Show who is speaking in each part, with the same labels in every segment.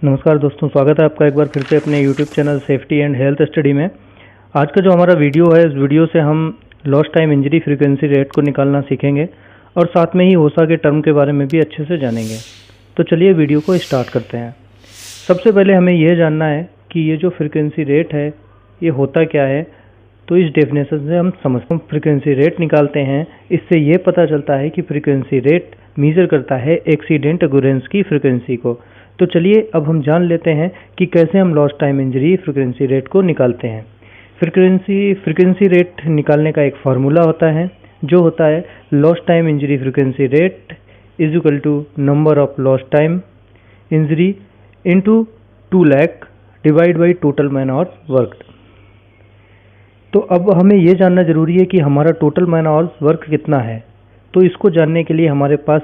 Speaker 1: नमस्कार दोस्तों, स्वागत है आपका एक बार फिर से अपने YouTube channel safety and health study में। आज का जो हमारा वीडियो है, इस वीडियो से हम lost time injury frequency rate को निकालना सीखेंगे और साथ में ही ओसा के टर्म के बारे में भी अच्छे से जानेंगे। तो चलिए वीडियो को स्टार्ट करते हैं। सबसे पहले हमें यह जानना है कि ये जो फ्रीक्वेंसी रेट है ये होता क्या है। तो इस डेफिनेशन से हम समझते हैं, फ्रीक्वेंसी रेट निकालते हैं। इससे ये पता चलता है कि फ्रीक्वेंसी रेट मेजर करता है एक्सीडेंट अक्यूरेंस की फ्रीक्वेंसी को। तो चलिए अब हम जान लेते हैं कि कैसे हम lost time injury frequency rate को निकालते हैं। फ्रीक्वेंसी रेट निकालने का एक फार्मूला होता है जो होता है lost time injury frequency rate is equal to number of lost time injury into 2 lakh divide by total man hours worked. तो अब हमें यह जानना जरूरी है कि हमारा टोटल मैन आवर्स वर्क कितना है। तो इसको जानने के लिए हमारे पास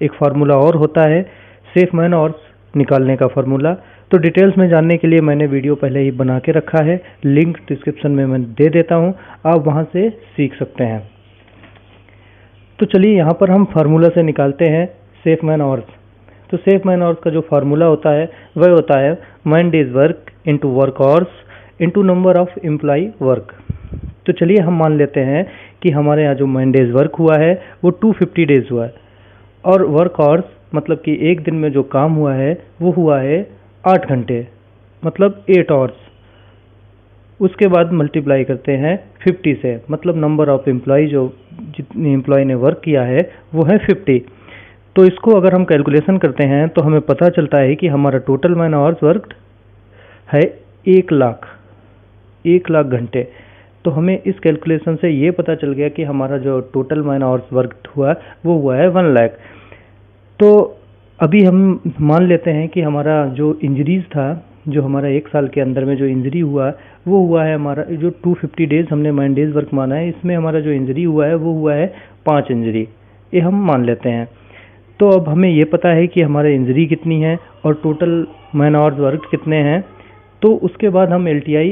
Speaker 1: एक फार्मूला और होता है, सेफ मैन आवर्स निकालने का फार्मूला। तो डिटेल्स में जानने के लिए मैंने वीडियो पहले ही बना के रखा है, लिंक डिस्क्रिप्शन में मैं दे देता हूं, आप वहां से सीख सकते हैं। तो चलिए यहाँ पर हम फार्मूला से निकालते हैं सेफ मैन आवर्स। तो सेफ मैन आवर्स का जो फार्मूला होता है वह होता है man days work into work hours into number of employ work. तो चलिए हम मान लेते हैं कि हमारे यहाँ जो मैन डेज वर्क हुआ है वो 250 डेज हुआ है और वर्क आवर्स मतलब कि एक दिन में जो काम हुआ है वो हुआ है 8 घंटे, मतलब 8 आवर्स। उसके बाद मल्टीप्लाई करते हैं 50 से, मतलब नंबर ऑफ एम्प्लॉय, जो जितनी एम्प्लॉय ने वर्क किया है वो है 50। तो इसको अगर हम कैलकुलेशन करते हैं तो हमें पता चलता है कि हमारा टोटल मैन आवर्स वर्कड है 1 लाख घंटे। तो हमें इस कैलकुलेशन से ये पता चल गया कि हमारा जो टोटल मैन आवर्स वर्कड हुआ वो हुआ है 1 लाख। तो अभी हम मान लेते हैं कि हमारा जो इंजरीज था, जो हमारा 1 साल के अंदर में जो इंजरी हुआ वो हुआ है, हमारा जो 250 डेज हमने मैन डेज वर्क माना है, इसमें हमारा जो इंजरी हुआ है वो हुआ है 5 इंजरी, ये हम मान लेते हैं। तो अब हमें ये पता है कि हमारे इंजरी कितनी है और टोटल मैन आवर्स वर्क कितने हैं। तो उसके बाद हम LTI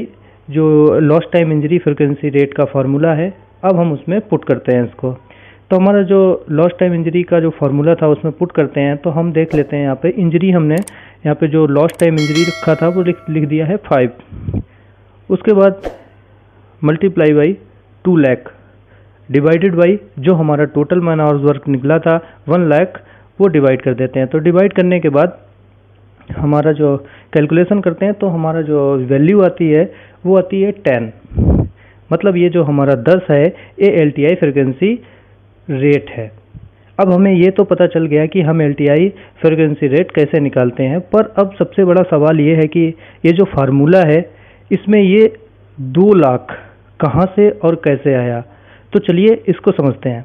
Speaker 1: जो lost time injury frequency rate का फार्मूला है, अब हम उसमें पुट करते हैं इसको। तो हमारा जो लॉस्ट टाइम इंजरी का जो फार्मूला था उसमें पुट करते हैं। तो हम देख लेते हैं यहाँ पे इंजरी, हमने यहाँ पे जो लॉस्ट टाइम इंजरी रखा था वो लिख दिया है 5। उसके बाद multiply by 2 lakh divided by जो हमारा टोटल मैन आवर्स वर्क निकला था 1 लाख, वो डिवाइड कर देते हैं। तो डिवाइड करने के बाद हमारा जो कैलकुलेशन करते हैं तो हमारा जो वैल्यू आती है वो आती है 10, मतलब ये जो हमारा 10 है ये LTI फ्रिक्वेंसी रेट है। अब हमें ये तो पता चल गया कि हम LTI फ्रिक्वेंसी रेट कैसे निकालते हैं, पर अब सबसे बड़ा सवाल ये है कि ये जो फार्मूला है इसमें ये 2 लाख कहाँ से और कैसे आया। तो चलिए इसको समझते हैं।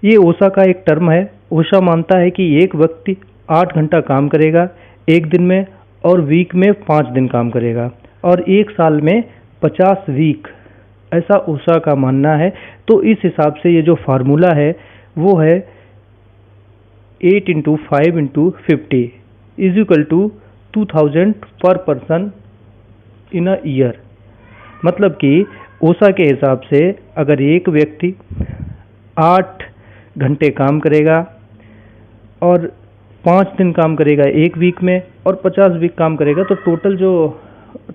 Speaker 1: ये ओसा का एक टर्म है। ओसा मानता है कि एक व्यक्ति 8 घंटा काम करेगा एक दिन में और वीक में 5 दिन काम करेगा और 1 साल में 50 वीक, ऐसा ओसा का मानना है। तो इस हिसाब से ये जो फार्मूला है वो है 8 × 5 × 50 इज इक्वल टू 2000 पर पर्सन इन अ ईयर। मतलब कि ओसा के हिसाब से अगर एक व्यक्ति 8 घंटे काम करेगा और 5 दिन काम करेगा एक वीक में और 50 वीक काम करेगा, तो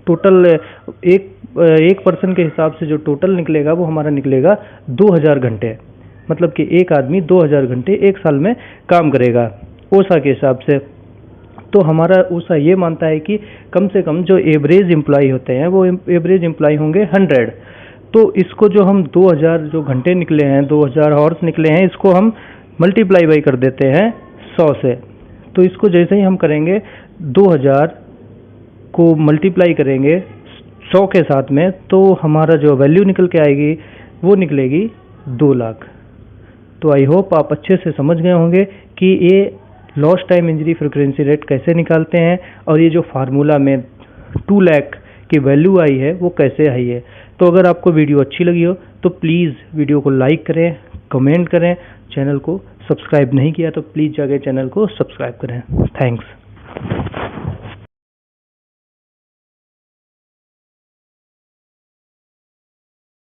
Speaker 1: टोटल एक पर्सन के हिसाब से जो टोटल निकलेगा वो हमारा निकलेगा 2000 घंटे। मतलब कि एक आदमी 2000 घंटे 1 साल में काम करेगा ओसा के हिसाब से। तो हमारा ओसा ये मानता है कि कम से कम जो एवरेज एम्प्लॉय होते हैं वो एवरेज एम्प्लॉय होंगे 100। तो इसको जो हम 2000 जो घंटे निकले हैं, 2000 आवर्स निकले हैं, इसको हम मल्टीप्लाई बाई कर देते हैं 100 से। तो इसको जैसे ही हम करेंगे 2000 को मल्टीप्लाई करेंगे 100 के साथ में, तो हमारा जो वैल्यू निकल के आएगी वो निकलेगी 2 लाख। तो आई होप आप अच्छे से समझ गए होंगे कि ये lost time injury frequency rate कैसे निकालते हैं और ये जो फार्मूला में 2 लाख की वैल्यू आई है वो कैसे आई है। तो अगर आपको वीडियो अच्छी लगी हो तो प्लीज़ वीडियो को लाइक करें, कमेंट करें, चैनल को सब्सक्राइब नहीं किया तो प्लीज़ जाके चैनल को सब्सक्राइब करें। थैंक्स।